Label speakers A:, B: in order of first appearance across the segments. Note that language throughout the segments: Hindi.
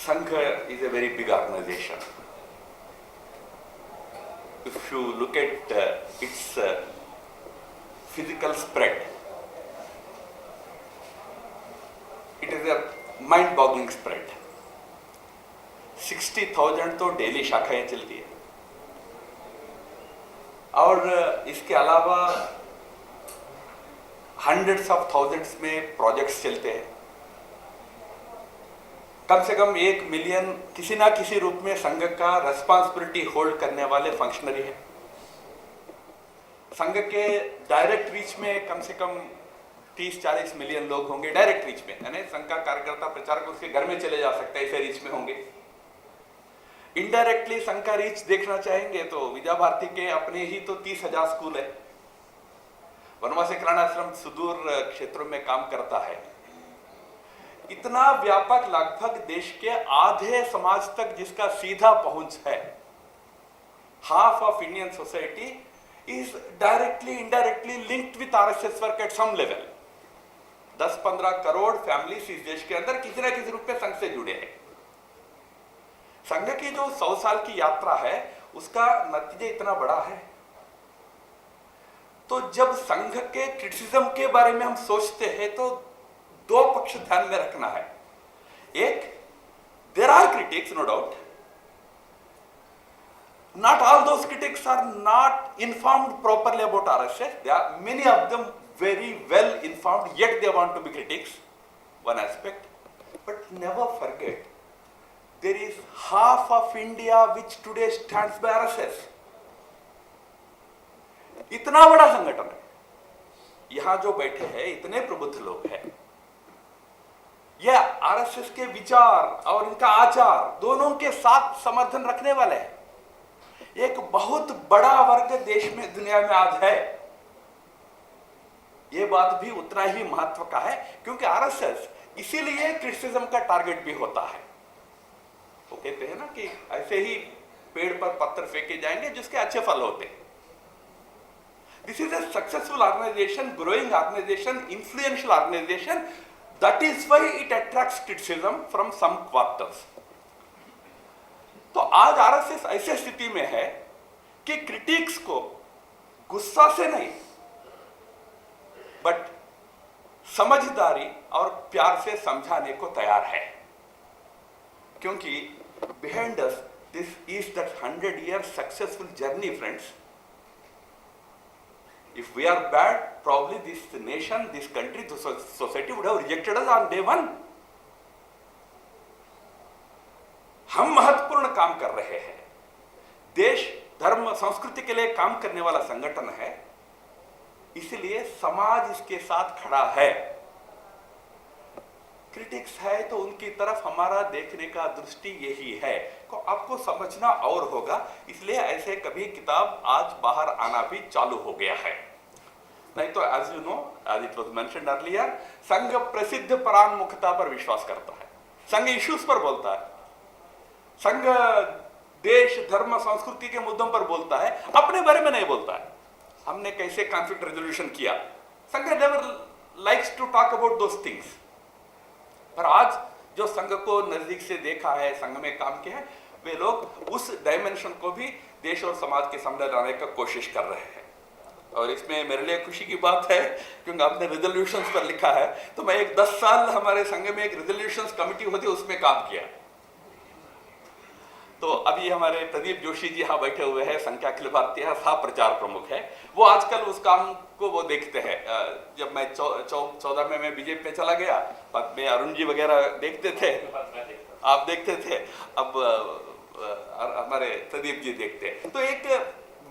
A: Sangha is a very big organization. If you look at its physical spread, it is a mind-boggling spread. 60,000 तो डेली शाखाएं चलती है और इसके अलावा हंड्रेड्स ऑफ थाउजेंड्स में प्रोजेक्ट्स चलते हैं। कम से कम 1 मिलियन किसी ना किसी रूप में संघ का रेस्पॉन्सिबिलिटी होल्ड करने वाले फंक्शनरी है। संघ के डायरेक्ट रीच में कम से कम 30-40 मिलियन लोग होंगे डायरेक्ट रीच में, यानी संघ का कार्यकर्ता प्रचारक उसके घर में चले जा सकते हैं, ऐसे रीच में होंगे। इनडायरेक्टली संघ का रीच देखना चाहेंगे तो विद्या भारती के अपने ही तो 30,000 स्कूल है। वनवासी कल्याण आश्रम सुदूर क्षेत्रों में काम करता है। इतना व्यापक, लगभग देश के आधे समाज तक जिसका सीधा पहुंच है। Half of Indian society is directly indirectly linked with RSS work at some level. 10-15 crore families इस देश के अंदर किसी न किसी रूप में संघ से जुड़े हैं। संघ की जो 100 साल की यात्रा है उसका नतीजा इतना बड़ा है। तो जब संघ के क्रिटिसिज्म के बारे में हम सोचते हैं तो 2 पक्ष ध्यान में रखना है। एक, there are critics, no doubt. Not all those critics are not informed properly about RSS. There are many of them very well informed, yet they want to be critics. One aspect. But never forget, there is half of India which today stands by RSS. इतना बड़ा संगठन है। यहां जो बैठे हैं इतने प्रबुद्ध लोग हैं। यह आरएसएस के विचार और इनका आचार दोनों के साथ समर्थन रखने वाले हैं। एक बहुत बड़ा वर्ग देश में, दुनिया में आज है। यह बात भी उतना ही महत्व का है क्योंकि आरएसएस इसीलिए क्रिटिसिज्म का टारगेट भी होता है। वो कहते हैं ना कि ऐसे ही पेड़ पर पत्थर फेंके जाएंगे जिसके अच्छे फल होते हैं। This is a successful organization, growing organization, influential organization. That is why it attracts criticism from some quarters. तो आज आरएसएस ऐसे स्थिति में है कि क्रिटिक्स को गुस्सा से नहीं बट समझदारी और प्यार से समझाने को तैयार है, क्योंकि behind us this is that 100 year successful journey friends. If we are bad, probably this nation, this country, this society would have rejected us on day one. हम महत्वपूर्ण काम कर रहे हैं। देश, धर्म, संस्कृति के लिए काम करने वाला संगठन है, इसलिए समाज इसके साथ खड़ा है। क्रिटिक्स है तो उनकी तरफ हमारा देखने का दृष्टि यही है को आपको समझना और होगा। इसलिए ऐसे कभी किताब आज बाहर आना भी चालू हो गया है। नहीं तो as you know, as it was mentioned earlier, Sangh प्रसिद्ध परांगमुखता पर विश्वास करता है। संघ इश्यूज पर बोलता है। संघ देश, धर्म, संस्कृति के मुद्दों पर बोलता है, अपने बारे में नहीं बोलता है। हमने कैसे कॉन्फ्लिक्ट रेजोल्यूशन किया, Sangh never likes to talk about those things. पर आज जो संघ को नजदीक से देखा है, संघ में काम किया है, वे लोग उस डायमेंशन को भी देश और समाज के सामने लाने का कोशिश कर रहे हैं। और इसमें मेरे लिए खुशी की बात है क्योंकि आपने रेजोल्यूशंस पर लिखा है, तो मैं 10 साल हमारे संघ में एक रेजोल्यूशंस कमेटी होती है, उसमें काम किया। तो अभी हमारे प्रदीप जोशी जी यहाँ बैठे हुए हैं, संघ के अखिल भारतीय सह प्रचार प्रमुख है। वो आजकल उस काम को वो देखते हैं। जब मैं 14 में मैं बीजेपी में चला गया, बाद में अरुण जी वगैरह देखते थे, आप देखते थे, अब हमारे प्रदीप जी देखते हैं। तो एक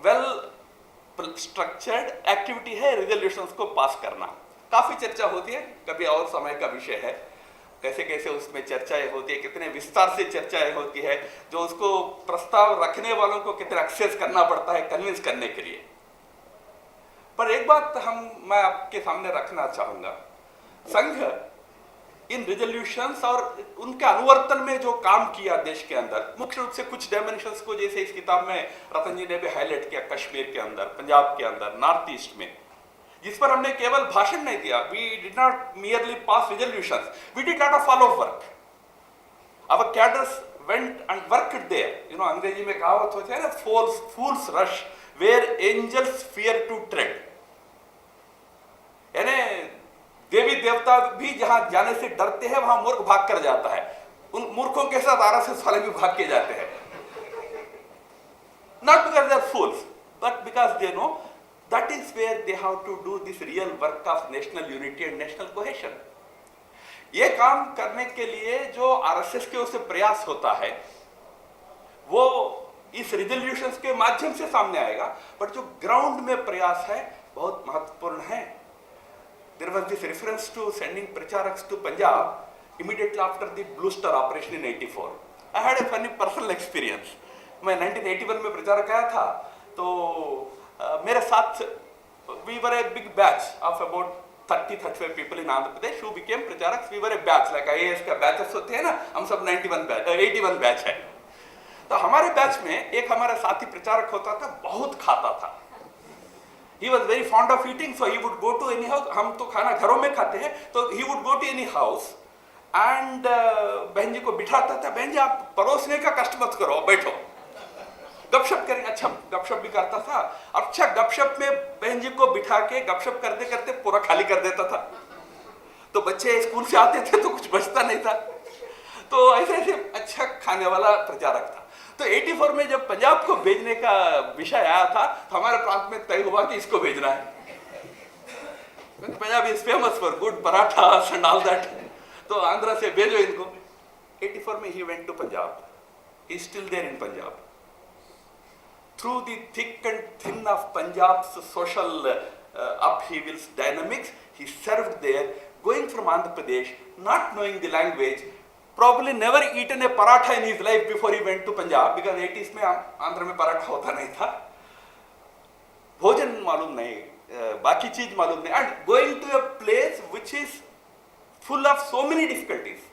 A: वेल स्ट्रक्चर्ड एक्टिविटी है रेजोल्यूशंस को पास करना। काफी चर्चा होती है, कभी और समय का विषय है, कैसे कैसे उसमें चर्चाएं होती है, कितने विस्तार से चर्चाएं होती है, जो उसको प्रस्ताव रखने वालों को कितना एक्सेस करना पड़ता है कन्विंस करने के लिए। पर एक बात मैं आपके सामने रखना चाहूंगा, संघ इन रेजोल्यूशंस और उनके अनुवर्तन में जो काम किया देश के अंदर, मुख्य रूप से कुछ डायमेंशंस को, जैसे इस किताब में रतन जी ने भी हाईलाइट किया, कश्मीर के अंदर, पंजाब के अंदर, नॉर्थ ईस्ट में, जिस पर हमने केवल भाषण नहीं दिया, we did not merely pass resolutions, we did lot of follow work. our cadres went and worked there. You know, अंग्रेजी में कहावत होती है ना, fools rush where angels fear to tread. यानी देवी देवता भी जहां जाने से डरते हैं वहां मूर्ख भाग कर जाता है. उन मूर्खों के साथ आरएसएस वाले भी भाग के जाते हैं. Not because they are fools, but because they know that is where they have to do this real work of national unity and national cohesion. ये काम करने के लिए जो आरएसएस के उससे प्रयास होता है वो इस रिजोल्यूशंस के माध्यम से सामने आएगा, बट जो ग्राउंड में प्रयास है बहुत महत्वपूर्ण है. There was this reference to sending pracharaks to Punjab immediately after the Blue Star operation in 84. I had a funny personal experience. मैं 1981 में प्रचारक आया था, तो मेरे साथ we were a big batch of about 30-35 people in Andhra Pradesh who became प्रचारक. We were a batch like IAS का बैचेस होते हैं ना, हम सब 81 बैच है. तो हमारे बैच में एक हमारा साथी प्रचारक होता था, बहुत खाता था. He was very fond of eating, so he would go to any house. हम तो खाना घरों में खाते हैं, तो he would go to any house and बहन जी को बिठाता था. बहन जी आप परोसने का कष्ट मत करो, बैठो गपशप करेंगे. अच्छा गपशप भी करता था. अच्छा गपशप में बहन जी को बिठा के गपशप करते करते पूरा खाली कर देता था. तो बच्चे स्कूल से आते थे तो कुछ बचता नहीं था. तो ऐसे ऐसे अच्छा खाने वाला प्रचारक था. तो 84 में जब पंजाब को भेजने का विषय आया था तो हमारे प्रांत में तय हुआ कि इसको भेजना है. Punjab is famous for good parathas and all that. तो आंध्रा से भेजो इनको. 84 में he went to Punjab. He is still there in Punjab. Through the thick and thin of Punjab's social upheavals dynamics, he served there, going from Andhra Pradesh, not knowing the language, probably never eaten a paratha in his life before he went to Punjab, because 80s में आंध्र में पराठा होता नहीं था. भोजन मालूम नहीं, बाकी चीज मालूम नहीं, and going to a place which is full of so many difficulties.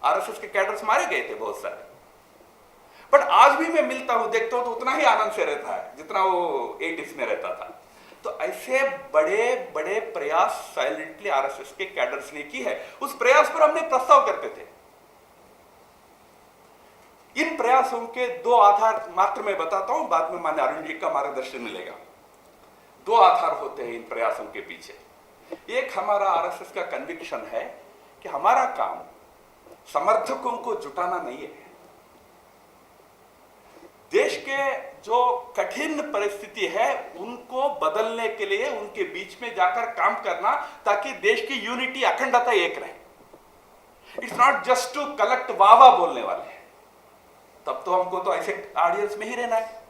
A: RSS के कैडर्स मारे गए थे बहुत सारे. बट आज भी मैं मिलता हूं, देखता हूं तो उतना ही आनंद से रहता है जितना वो 80s में रहता था. तो ऐसे बड़े बड़े प्रयास साइलेंटली आरएसएस के कैडर्स ने की है. उस प्रयास पर हमने प्रस्ताव करते थे. इन प्रयासों के दो आधार मात्र मैं बताता हूं, बाद में माननीय अरुण जी का मार्गदर्शन मिलेगा. दो आधार होते हैं इन प्रयासों के पीछे. एक हमारा आरएसएस का कन्विक्शन है कि हमारा काम समर्थकों को जुटाना नहीं है. देश के जो कठिन परिस्थिति है उनको बदलने के लिए उनके बीच में जाकर काम करना, ताकि देश की यूनिटी अखंडता एक रहे. It's not just to collect वावा बोलने वाले, तब तो हमको तो ऐसे ऑडियंस में ही रहना है.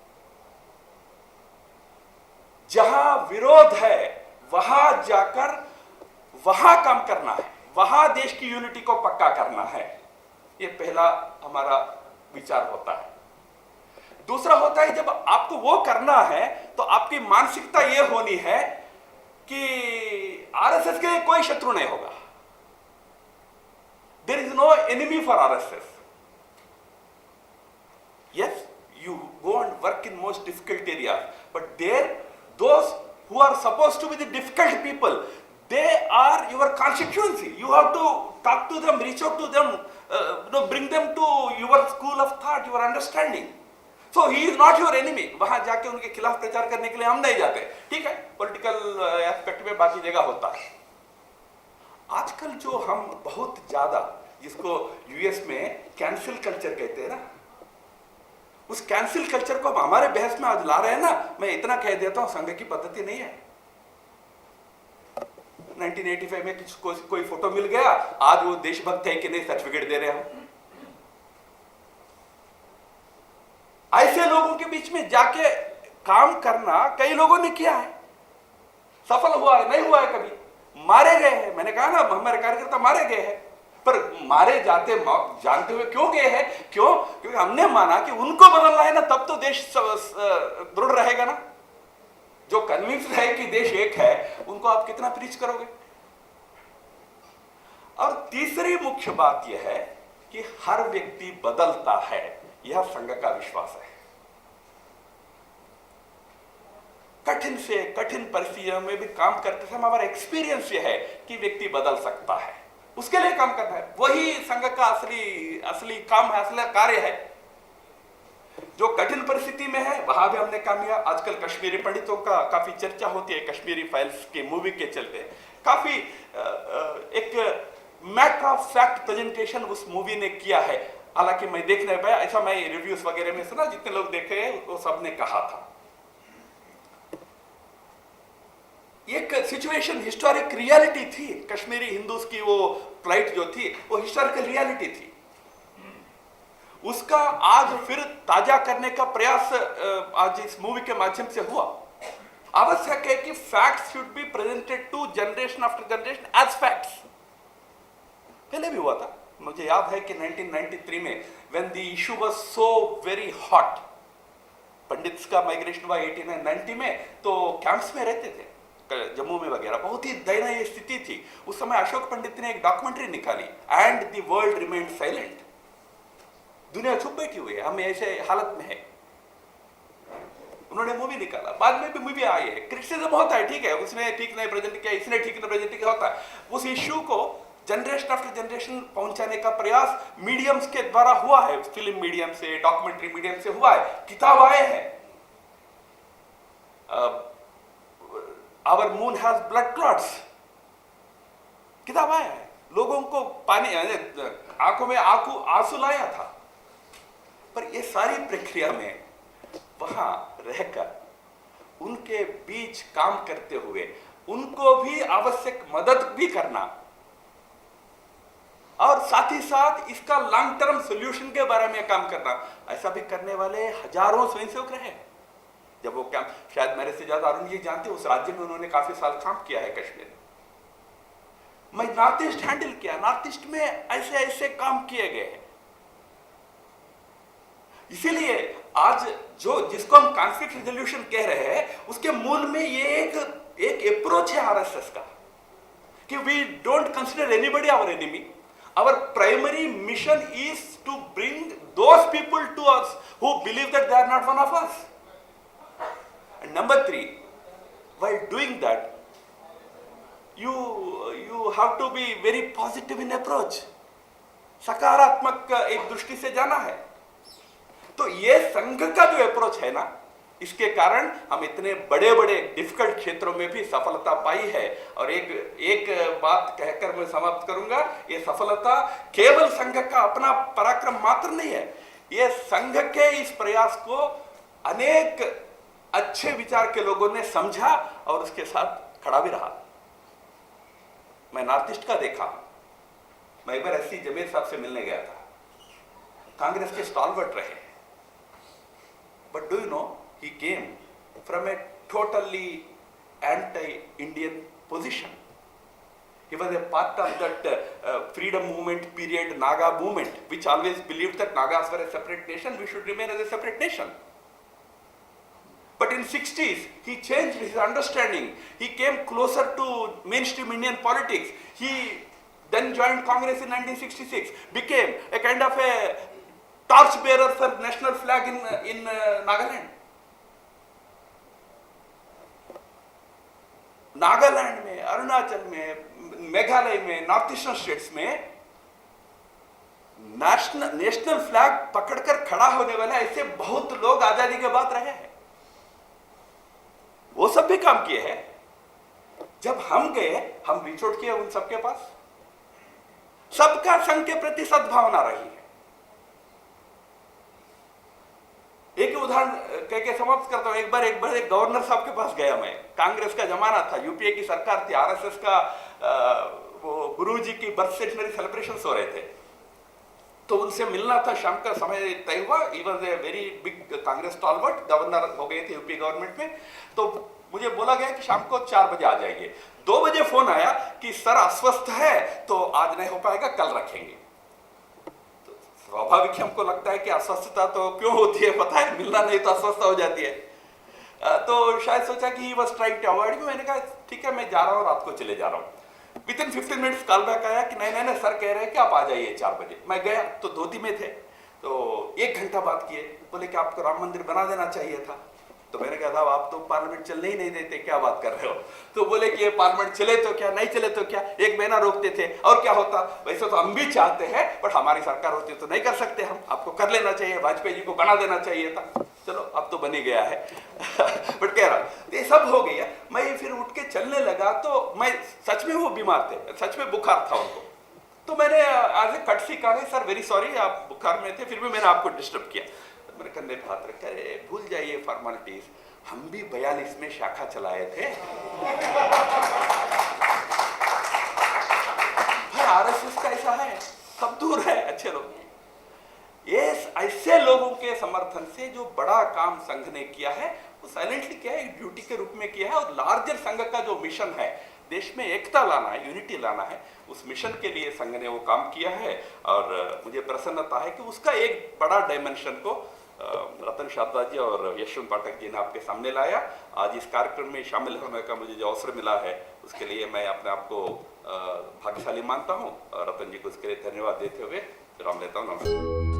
A: जहां विरोध है वहां जाकर वहां काम करना है, वहां देश की यूनिटी को पक्का करना है. ये पहला हमारा विचार होता है. दूसरा होता है जब आपको वो करना है तो आपकी मानसिकता ये होनी है कि आरएसएस के लिए कोई शत्रु नहीं होगा. There is no enemy for RSS. Yes, you go and work in most difficult area, but there those who are supposed to be the difficult people, they are your constituency. You have to talk to them, reach out to them, bring them to your school of thought, your understanding. So he is not your enemy. वहां जाके उनके खिलाफ प्रचार करने के लिए हम नहीं जाते. ठीक है, पॉलिटिकल एस्पेक्ट में बाकी जगह होता है. आजकल जो हम बहुत ज्यादा, जिसको यूएस में कैंसिल कल्चर कहते हैं ना, उस कैंसिल कल्चर को हम हमारे बहस में आज ला रहे हैं ना. मैं इतना कह देता हूं, संघ की पद्धति नहीं है. 1985 में कोई फोटो मिल गया, आज वो देशभक्त है कि नहीं सर्टिफिकेट दे रहे हो. ऐसे लोगों के बीच में जाके काम करना कई लोगों ने किया है, सफल हुआ है, नहीं हुआ है कभी, मारे गए हैं. मैंने कहा ना हमारे कार्यकर्ता मारे गए हैं, पर मारे जाते जानते हुए क्यों गए हैं? क्यों? क्योंकि हमने माना कि उनको बदलना है ना, तब तो देश दृढ़ रहेगा ना. जो कन्विंस है कि देश एक है, उनको आप कितना प्रीच करोगे? और तीसरी मुख्य बात यह है कि हर व्यक्ति बदलता है, यह संघ का विश्वास है. कठिन से कठिन परिस्थितियों में भी काम करते समय हमारा एक्सपीरियंस यह है कि व्यक्ति बदल सकता है. उसके लिए काम करना है, वही संघ का असली असली काम है, असली कार्य है। जो कठिन परिस्थिति में है वहां भी हमने काम किया। आजकल कश्मीरी पंडितों का काफी चर्चा होती है, कश्मीरी फाइल्स के मूवी के चलते काफी एक मैटर ऑफ फैक्ट प्रेजेंटेशन उस मूवी ने किया है। हालांकि मैं देख नहीं पाया, ऐसा मैं रिव्यूज वगैरह में सुना, जितने लोग देखे वो सब ने कहा था। एक सिचुएशन हिस्टोरिक रियलिटी थी, कश्मीरी हिंदूज की वो फ्लाइट जो थी वो हिस्टोरिकल रियलिटी थी। उसका आज फिर ताजा करने का प्रयास आज इस मूवी के माध्यम से हुआ। आवश्यक है कि facts should be presented to generation after generation as facts. पहले भी हुआ था, मुझे याद है कि 1993 में when the issue was so very hot, pandits का माइग्रेशन हुआ 89-90 में, तो कैंप्स में रहते थे जम्मू में वगैरह, बहुत ही दयनीय स्थिति थी। उस समय अशोक पंडित ने एक डॉक्यूमेंट्री निकाली, and the world remained silent. दुनिया चुप बैठी हुई है, हम ऐसे हालत में है। उन्होंने मूवी निकाला, बाद में भी मूवी आई है, क्रिटिसिज्म होता है, ठीक है, उसने ठीक नहीं प्रेजेंट किया, इसने ठीक नहीं प्रेजेंट किया, होता है। उस इश्यू को जनरेशन आफ्टर जनरेशन पहुंचाने का प्रयास मीडियम्स के द्वारा हुआ है, फिल्म मीडियम से, डॉक्यूमेंट्री मीडियम से हुआ है, किताब आए हैं। Our Moon Has Blood Clots, किताब आया है, लोगों को पानी आंखों में आंसू लाया था। पर ये सारी प्रक्रिया में वहां रहकर उनके बीच काम करते हुए उनको भी आवश्यक मदद भी करना, और साथ ही साथ इसका लॉन्ग टर्म सॉल्यूशन के बारे में काम करना, ऐसा भी करने वाले हजारों स्वयंसेवक रहे। जब वो कैंप, शायद मेरे से ज्यादा अरुण जी जानते, उस राज्य में उन्होंने काफी साल काम किया है, कश्मीर। मैं नॉर्थ ईस्ट हैंडल किया, नॉर्थ ईस्ट में ऐसे ऐसे काम किए गए हैं। इसीलिए आज जो जिसको हम कॉन्फ्लिक्ट रिजोल्यूशन कह रहे हैं, उसके मूल में ये एक अप्रोच है आरएसएस का, कि we don't consider anybody our enemy. Our primary mission is to bring those people to us who believe that they are not one of us. And number 3, while doing that, you have to be very positive in approach. सकारात्मक एक दृष्टि से जाना है। तो ये संघ का जो अप्रोच है ना, इसके कारण हम इतने बड़े बड़े डिफिकल्ट क्षेत्रों में भी सफलता पाई है। और एक बात कहकर मैं समाप्त करूंगा, ये सफलता केवल संघ का अपना पराक्रम मात्र नहीं है, ये संघ के इस प्रयास को अनेक अच्छे विचार के लोगों ने समझा और उसके साथ खड़ा भी रहा। मैं नॉर्थ ईस्ट का देखा, मैं एक बार एससी जमीर साहब से मिलने गया था, कांग्रेस के स्टॉलवर्ट रहे, but do you know he came from a totally anti Indian position. He was a part of that freedom movement period, Naga movement, which always believed that Nagas were a separate nation, we should remain as a separate nation. But in 60s, he changed his understanding. He came closer to mainstream Indian politics. He then joined Congress in 1966, became a kind of a torch bearer for national flag in Nagaland. Nagaland में, अरुणाचल में, मेघालय में, नॉर्थ ईस्टर्न स्टेट्स में नेशनल फ्लैग पकड़कर खड़ा होने वाले ऐसे बहुत लोग आजादी के बाद रहे हैं। वो सब भी काम किए हैं। जब हम गए, हम रीच आउट किए उन सबके पास, सबका संघ के प्रति सद्भावना रही है। एक उदाहरण कह के समाप्त करता हूं। एक बार एक गवर्नर साहब के पास गया मैं, कांग्रेस का जमाना था, यूपीए की सरकार थी, आरएसएस का वो गुरुजी की बर्थ सेंचुरी सेलिब्रेशंस हो रहे थे, तो उनसे मिलना था। शाम का समय तय हुआ। He was a very big Congress stalwart, governor हो गए थे यूपी गवर्नमेंट में। तो मुझे बोला गया कि शाम को 4 बजे आ जाइए। 2 बजे फोन आया कि सर अस्वस्थ है तो आज नहीं हो पाएगा, कल रखेंगे। तो स्वाभाविक हमको लगता है कि अस्वस्थता तो क्यों होती है, पता है, मिलना नहीं तो अस्वस्थता हो जाती है। तो शायद सोचा कि he was trying to avoid. मैंने कहा ठीक है मैं जा रहा हूँ, रात को चले जा रहा हूँ। विदिन 15 मिनट्स कॉल बैक आया कि नहीं सर कह रहे हैं कि आप आ जाइए 4 बजे। मैं गया तो धोती में थे, तो 1 घंटा बात किए। बोले कि आपको राम मंदिर बना देना चाहिए था। तो मैंने कहा साहब आप तो पार्लियामेंट चलने ही नहीं देते, क्या बात कर रहे हो? तो बोले कि ये पार्लियामेंट चले तो क्या, नहीं चले तो क्या, 1 महीना रोकते थे और क्या होता। वैसे तो हम भी चाहते हैं, बट हमारी सरकार होती तो नहीं कर सकते हम, आपको कर लेना चाहिए, वाजपेयी जी को बना देना चाहिए था। चलो अब तो बन ही गया है बट कह रहा ये सब हो गया। मैं फिर उठ के चलने लगा तो मैं सच में, वो बीमार थे, सच में बुखार था उनको। तो मैंने आज कटसी कहा सर वेरी सॉरी आप बुखार में थे, फिर भी मैंने आपको डिस्टर्ब किया। मैंने कंधे पे हाथ रखा, अरे भूल जाइए फॉर्मेलिटीज, हम भी 42 में शाखा चलाए थे भाई, आरएसएस का ऐसा है, सब दूर है अच्छे लोग। ये ऐसे लोगों के समर्थन से जो बड़ा काम संघ ने किया है वो साइलेंटली किया है, ड्यूटी के रूप में किया है। और लार्जर संघ का जो मिशन है, देश में एकता लाना है, यूनिटी लाना है, उस मिशन के लिए संघ ने वो काम किया है। और मुझे प्रसन्नता है कि उसका एक बड़ा डायमेंशन को रतन शारदा जी और यशवंत पाठक जी ने आपके सामने लाया। आज इस कार्यक्रम में शामिल होने का मुझे जो अवसर मिला है उसके लिए मैं अपने आप को भाग्यशाली मानता हूँ। रतन जी को उसके लिए धन्यवाद देते हुए विराम लेता हूँ। नमस्कार।